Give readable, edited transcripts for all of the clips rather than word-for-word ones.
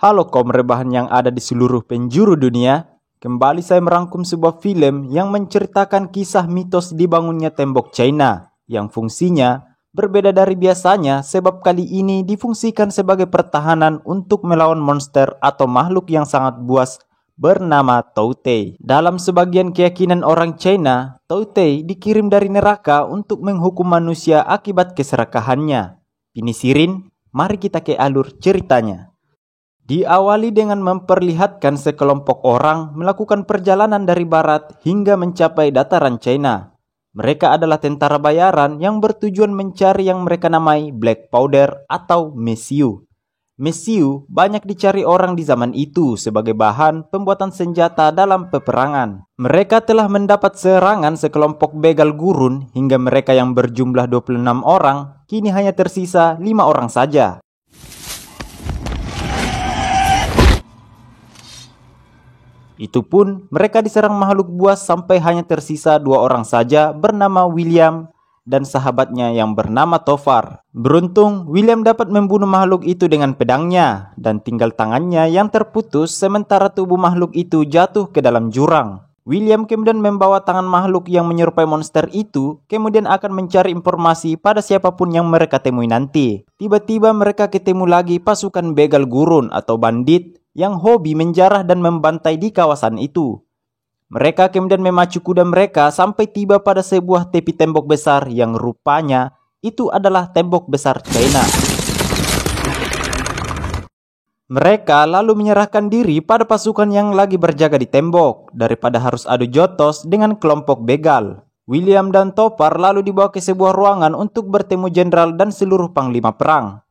Halo kaum rebahan yang ada di seluruh penjuru dunia. Kembali saya merangkum sebuah film yang menceritakan kisah mitos dibangunnya tembok China yang fungsinya berbeda dari biasanya sebab kali ini difungsikan sebagai pertahanan untuk melawan monster atau makhluk yang sangat buas bernama Toutei. Dalam sebagian keyakinan orang China, Toutei dikirim dari neraka untuk menghukum manusia akibat keserakahannya. Pinisirin, mari kita ke alur ceritanya. Diawali dengan memperlihatkan sekelompok orang melakukan perjalanan dari barat hingga mencapai dataran China. Mereka adalah tentara bayaran yang bertujuan mencari yang mereka namai black powder atau mesiu. Mesiu banyak dicari orang di zaman itu sebagai bahan pembuatan senjata dalam peperangan. Mereka telah mendapat serangan sekelompok begal gurun hingga mereka yang berjumlah 26 orang kini hanya tersisa 5 orang saja. Itu pun mereka diserang makhluk buas sampai hanya tersisa 2 orang saja bernama William dan sahabatnya yang bernama Tofar. Beruntung William dapat membunuh makhluk itu dengan pedangnya dan tinggal tangannya yang terputus sementara tubuh makhluk itu jatuh ke dalam jurang. William kemudian membawa tangan makhluk yang menyerupai monster itu kemudian akan mencari informasi pada siapapun yang mereka temui nanti. Tiba-tiba mereka ketemu lagi pasukan begal gurun atau bandit yang hobi menjarah dan membantai di kawasan itu. Mereka kemudian memacu kuda mereka sampai tiba pada sebuah tepi tembok besar yang rupanya itu adalah tembok besar China. Mereka lalu menyerahkan diri pada pasukan yang lagi berjaga di tembok daripada harus adu jotos dengan kelompok begal. William dan Topar lalu dibawa ke sebuah ruangan untuk bertemu jenderal dan seluruh panglima perang.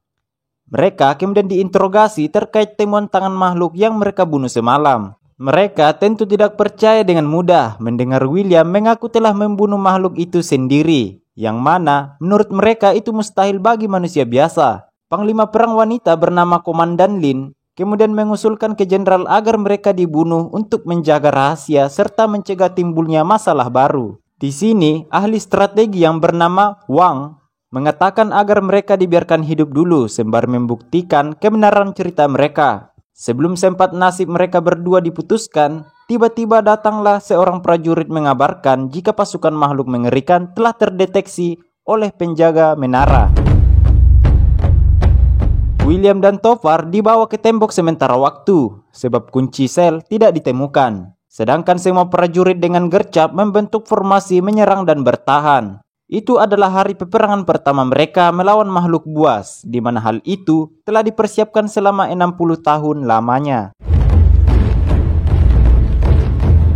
Mereka kemudian diinterogasi terkait temuan tangan makhluk yang mereka bunuh semalam. Mereka tentu tidak percaya dengan mudah mendengar William mengaku telah membunuh makhluk itu sendiri, yang mana menurut mereka itu mustahil bagi manusia biasa. Panglima perang wanita bernama Komandan Lin kemudian mengusulkan ke jenderal agar mereka dibunuh untuk menjaga rahasia serta mencegah timbulnya masalah baru. Di sini ahli strategi yang bernama Wang mengatakan agar mereka dibiarkan hidup dulu sembari membuktikan kebenaran cerita mereka. Sebelum sempat nasib mereka berdua diputuskan, tiba-tiba datanglah seorang prajurit mengabarkan jika pasukan makhluk mengerikan telah terdeteksi oleh penjaga menara. William dan Tofar dibawa ke tembok sementara waktu, sebab kunci sel tidak ditemukan. Sedangkan semua prajurit dengan gercep membentuk formasi menyerang dan bertahan. Itu adalah hari peperangan pertama mereka melawan makhluk buas, di mana hal itu telah dipersiapkan selama 60 tahun lamanya.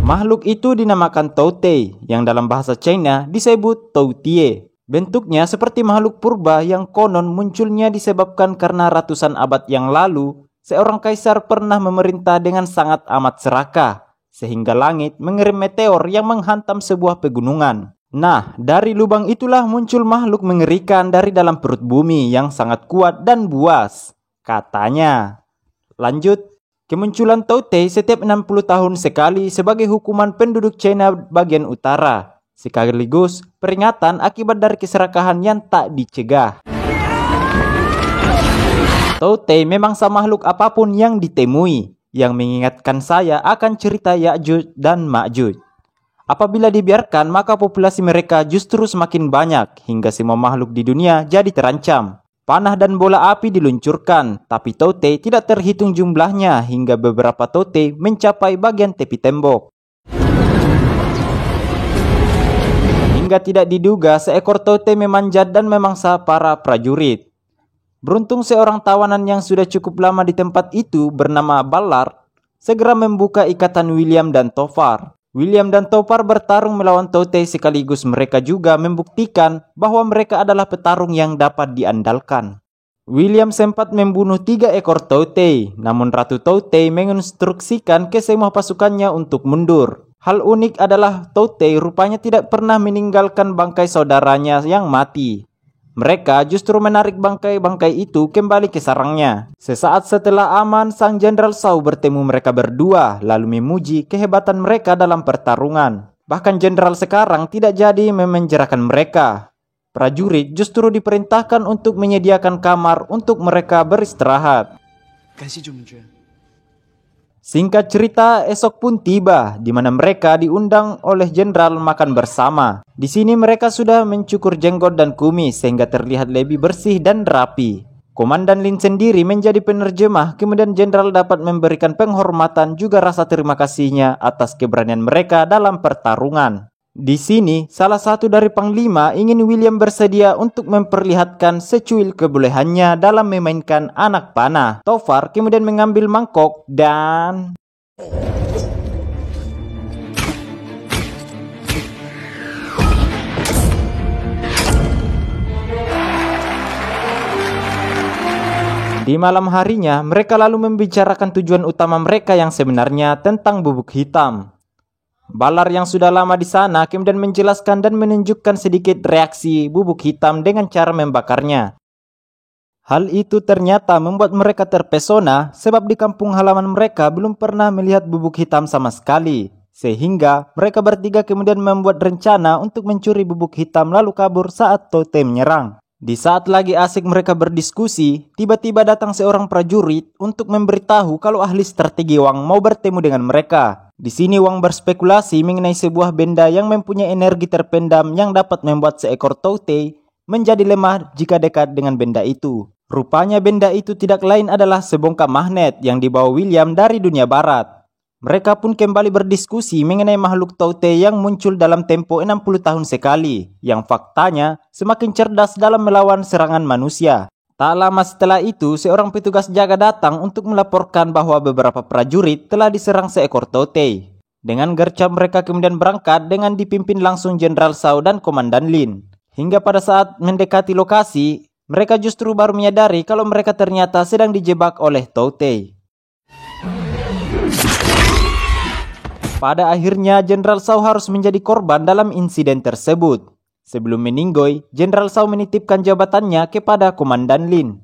Makhluk itu dinamakan Toutei, yang dalam bahasa China disebut Toutie. Bentuknya seperti makhluk purba yang konon munculnya disebabkan karena ratusan abad yang lalu, seorang kaisar pernah memerintah dengan sangat amat serakah, sehingga langit mengirim meteor yang menghantam sebuah pegunungan. Nah, dari lubang itulah muncul makhluk mengerikan dari dalam perut bumi yang sangat kuat dan buas, katanya. Lanjut, kemunculan Toutei setiap 60 tahun sekali sebagai hukuman penduduk China bagian utara, sekaligus peringatan akibat dari keserakahan yang tak dicegah. Toutei memang sama makhluk apapun yang ditemui, yang mengingatkan saya akan cerita Ya'juj dan Ma'juj. Apabila dibiarkan, maka populasi mereka justru semakin banyak hingga semua makhluk di dunia jadi terancam. Panah dan bola api diluncurkan, tapi Toutei tidak terhitung jumlahnya hingga beberapa Toutei mencapai bagian tepi tembok. Hingga tidak diduga, seekor Toutei memanjat dan memangsa para prajurit. Beruntung seorang tawanan yang sudah cukup lama di tempat itu bernama Ballard segera membuka ikatan William dan Tofar. William dan Topar bertarung melawan Toutei sekaligus mereka juga membuktikan bahwa mereka adalah petarung yang dapat diandalkan. William sempat membunuh 3 ekor Toutei, namun Ratu Toutei menginstruksikan ke semua pasukannya untuk mundur. Hal unik adalah Toutei rupanya tidak pernah meninggalkan bangkai saudaranya yang mati. Mereka justru menarik bangkai-bangkai itu kembali ke sarangnya. Sesaat setelah aman, sang jenderal Shao bertemu mereka berdua lalu memuji kehebatan mereka dalam pertarungan. Bahkan jenderal sekarang tidak jadi memenjarakan mereka. Prajurit justru diperintahkan untuk menyediakan kamar untuk mereka beristirahat. Singkat cerita, esok pun tiba, di mana mereka diundang oleh jenderal makan bersama. Di sini mereka sudah mencukur jenggot dan kumis sehingga terlihat lebih bersih dan rapi. Komandan Lin sendiri menjadi penerjemah, kemudian jenderal dapat memberikan penghormatan juga rasa terima kasihnya atas keberanian mereka dalam pertarungan. Di sini, salah satu dari panglima ingin William bersedia untuk memperlihatkan secuil kebolehannya dalam memainkan anak panah. Tofar kemudian mengambil mangkok dan... Di malam harinya, mereka lalu membicarakan tujuan utama mereka yang sebenarnya tentang bubuk hitam. Balar yang sudah lama di sana kemudian menjelaskan dan menunjukkan sedikit reaksi bubuk hitam dengan cara membakarnya. Hal itu ternyata membuat mereka terpesona sebab di kampung halaman mereka belum pernah melihat bubuk hitam sama sekali. Sehingga mereka bertiga kemudian membuat rencana untuk mencuri bubuk hitam lalu kabur saat Tote menyerang. Di saat lagi asik mereka berdiskusi, tiba-tiba datang seorang prajurit untuk memberitahu kalau ahli strategi Wang mau bertemu dengan mereka. Di sini Wang berspekulasi mengenai sebuah benda yang mempunyai energi terpendam yang dapat membuat seekor Tote menjadi lemah jika dekat dengan benda itu. Rupanya benda itu tidak lain adalah sebongkah magnet yang dibawa William dari dunia barat. Mereka pun kembali berdiskusi mengenai makhluk Tote yang muncul dalam tempo 60 tahun sekali, yang faktanya semakin cerdas dalam melawan serangan manusia. Tak lama setelah itu, seorang petugas jaga datang untuk melaporkan bahwa beberapa prajurit telah diserang seekor Tote. Dengan gercep mereka kemudian berangkat dengan dipimpin langsung Jenderal Shao dan Komandan Lin. Hingga pada saat mendekati lokasi, mereka justru baru menyadari kalau mereka ternyata sedang dijebak oleh Tote. Pada akhirnya, Jenderal Shao harus menjadi korban dalam insiden tersebut. Sebelum meninggoy, Jenderal Shao menitipkan jabatannya kepada Komandan Lin.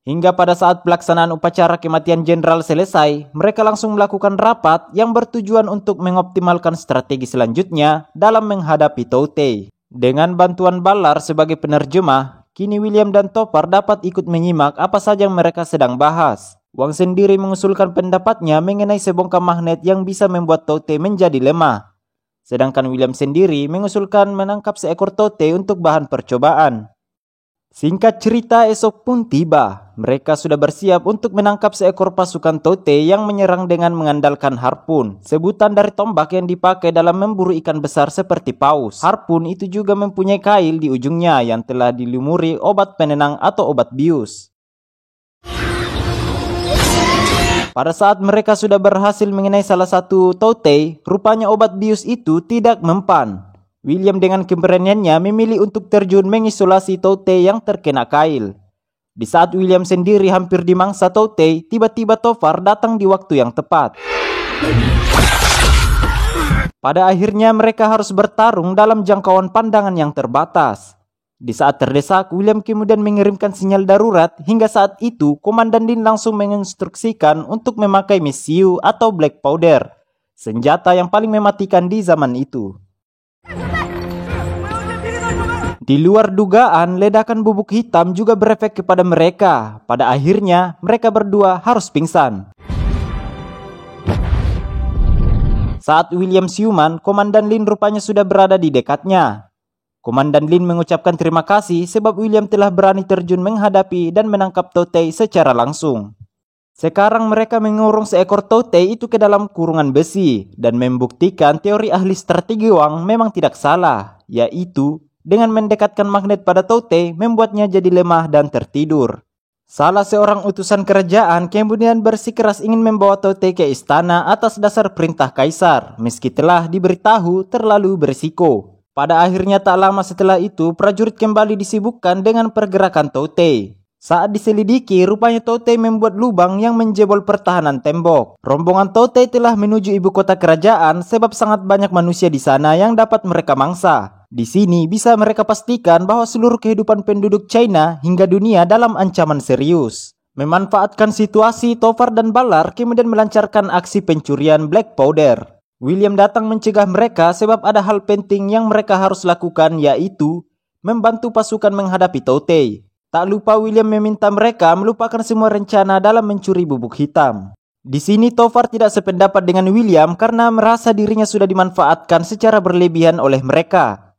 Hingga pada saat pelaksanaan upacara kematian jenderal selesai, mereka langsung melakukan rapat yang bertujuan untuk mengoptimalkan strategi selanjutnya dalam menghadapi Tote. Dengan bantuan Balar sebagai penerjemah, kini William dan Topar dapat ikut menyimak apa saja yang mereka sedang bahas. Wang sendiri mengusulkan pendapatnya mengenai sebongkah magnet yang bisa membuat Tote menjadi lemah. Sedangkan William sendiri mengusulkan menangkap seekor Tote untuk bahan percobaan. Singkat cerita, esok pun tiba. Mereka sudah bersiap untuk menangkap seekor pasukan Tote yang menyerang dengan mengandalkan harpun, sebutan dari tombak yang dipakai dalam memburu ikan besar seperti paus. Harpun itu juga mempunyai kail di ujungnya yang telah dilumuri obat penenang atau obat bius. Pada saat mereka sudah berhasil mengenai salah satu Tote, rupanya obat bius itu tidak mempan. William dengan keberaniannya memilih untuk terjun mengisolasi Tote yang terkena kail. Di saat William sendiri hampir dimangsa Tote, tiba-tiba Tofar datang di waktu yang tepat. Pada akhirnya mereka harus bertarung dalam jangkauan pandangan yang terbatas. Di saat terdesak, William kemudian mengirimkan sinyal darurat. Hingga saat itu, Komandan Lin langsung menginstruksikan untuk memakai mesiu atau black powder, senjata yang paling mematikan di zaman itu. Di luar dugaan, ledakan bubuk hitam juga berefek kepada mereka. Pada akhirnya, mereka berdua harus pingsan. Saat William siuman, Komandan Lin rupanya sudah berada di dekatnya. Komandan Lin mengucapkan terima kasih sebab William telah berani terjun menghadapi dan menangkap Tote secara langsung. Sekarang mereka mengurung seekor Tote itu ke dalam kurungan besi dan membuktikan teori ahli strategi Wang memang tidak salah, yaitu dengan mendekatkan magnet pada Tote membuatnya jadi lemah dan tertidur. Salah seorang utusan kerajaan kemudian bersikeras ingin membawa Tote ke istana atas dasar perintah kaisar, meski telah diberitahu terlalu berisiko. Pada akhirnya tak lama setelah itu, prajurit kembali disibukkan dengan pergerakan Tote. Saat diselidiki, rupanya Tote membuat lubang yang menjebol pertahanan tembok. Rombongan Tote telah menuju ibu kota kerajaan sebab sangat banyak manusia di sana yang dapat mereka mangsa. Di sini bisa mereka pastikan bahwa seluruh kehidupan penduduk China hingga dunia dalam ancaman serius. Memanfaatkan situasi, Tofar dan Balar kemudian melancarkan aksi pencurian black powder. William datang mencegah mereka sebab ada hal penting yang mereka harus lakukan, yaitu membantu pasukan menghadapi Totei. Tak lupa William meminta mereka melupakan semua rencana dalam mencuri bubuk hitam. Di sini Tofar tidak sependapat dengan William karena merasa dirinya sudah dimanfaatkan secara berlebihan oleh mereka.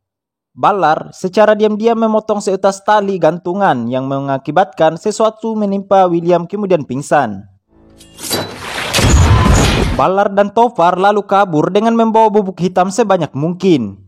Ballard secara diam-diam memotong seutas tali gantungan yang mengakibatkan sesuatu menimpa William kemudian pingsan. Ballard dan Tofar lalu kabur dengan membawa bubuk hitam sebanyak mungkin.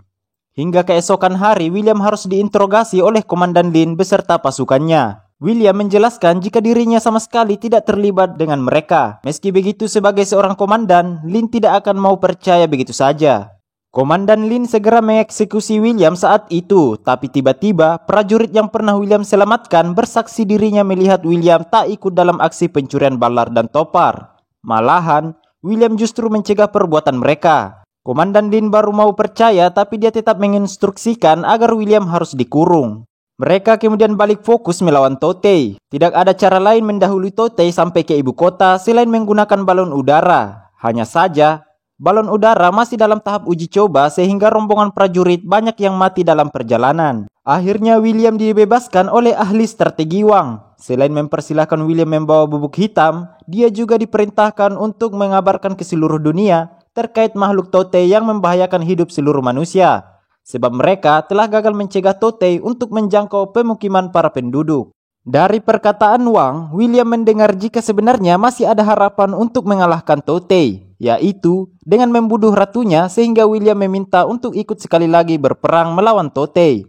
Hingga keesokan hari, William harus diinterogasi oleh Komandan Lin beserta pasukannya. William menjelaskan jika dirinya sama sekali tidak terlibat dengan mereka. Meski begitu, sebagai seorang komandan, Lin tidak akan mau percaya begitu saja. Komandan Lin segera mengeksekusi William saat itu, tapi tiba-tiba prajurit yang pernah William selamatkan bersaksi dirinya melihat William tak ikut dalam aksi pencurian Ballard dan Topar. Malahan, William justru mencegah perbuatan mereka. Komandan Lin baru mau percaya, tapi dia tetap menginstruksikan agar William harus dikurung. Mereka kemudian balik fokus melawan Totei. Tidak ada cara lain mendahului Totei sampai ke ibu kota selain menggunakan balon udara. Hanya saja, balon udara masih dalam tahap uji coba sehingga rombongan prajurit banyak yang mati dalam perjalanan. Akhirnya William dibebaskan oleh ahli strategi Wang. Selain mempersilahkan William membawa bubuk hitam, dia juga diperintahkan untuk mengabarkan ke seluruh dunia terkait makhluk Totei yang membahayakan hidup seluruh manusia. Sebab mereka telah gagal mencegah Totei untuk menjangkau pemukiman para penduduk. Dari perkataan Wang, William mendengar jika sebenarnya masih ada harapan untuk mengalahkan Totei, yaitu dengan membunuh ratunya, sehingga William meminta untuk ikut sekali lagi berperang melawan Totei.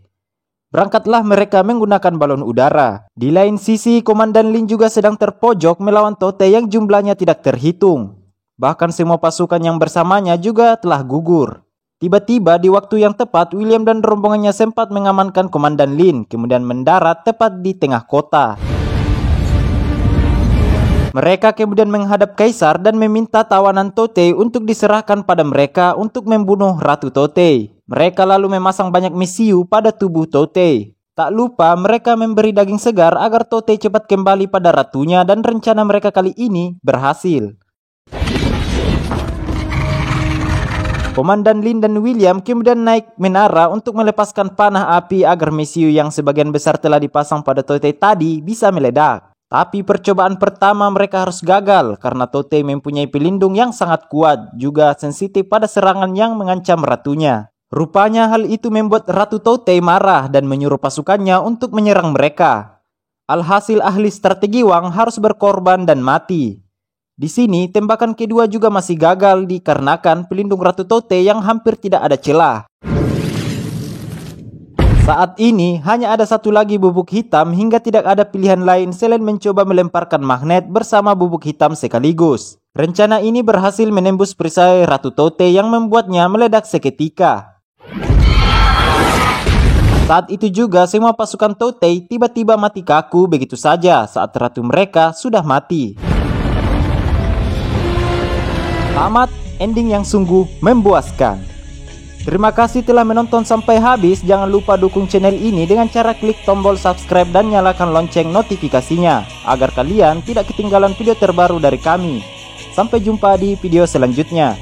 Berangkatlah mereka menggunakan balon udara. Di lain sisi, Komandan Lin juga sedang terpojok melawan Totei yang jumlahnya tidak terhitung. Bahkan semua pasukan yang bersamanya juga telah gugur. Tiba-tiba di waktu yang tepat, William dan rombongannya sempat mengamankan Komandan Lin, kemudian mendarat tepat di tengah kota. Mereka kemudian menghadap Kaisar dan meminta tawanan Totei untuk diserahkan pada mereka untuk membunuh Ratu Totei. Mereka lalu memasang banyak misiu pada tubuh Totei. Tak lupa mereka memberi daging segar agar Totei cepat kembali pada ratunya, dan rencana mereka kali ini berhasil. Komandan Lin dan William kemudian naik menara untuk melepaskan panah api agar misiu yang sebagian besar telah dipasang pada Totei tadi bisa meledak. Tapi percobaan pertama mereka harus gagal karena Totei mempunyai pelindung yang sangat kuat, juga sensitif pada serangan yang mengancam ratunya. Rupanya hal itu membuat Ratu Totei marah dan menyuruh pasukannya untuk menyerang mereka. Alhasil ahli strategi Wang harus berkorban dan mati. Di sini, tembakan kedua juga masih gagal dikarenakan pelindung Ratu Totei yang hampir tidak ada celah. Saat ini, hanya ada satu lagi bubuk hitam hingga tidak ada pilihan lain selain mencoba melemparkan magnet bersama bubuk hitam sekaligus. Rencana ini berhasil menembus perisai Ratu Totei yang membuatnya meledak seketika. Saat itu juga, semua pasukan Totei tiba-tiba mati kaku begitu saja saat ratu mereka sudah mati. Tamat, ending yang sungguh memuaskan. Terima kasih telah menonton sampai habis. Jangan lupa dukung channel ini dengan cara klik tombol subscribe dan nyalakan lonceng notifikasinya agar kalian tidak ketinggalan video terbaru dari kami. Sampai jumpa di video selanjutnya.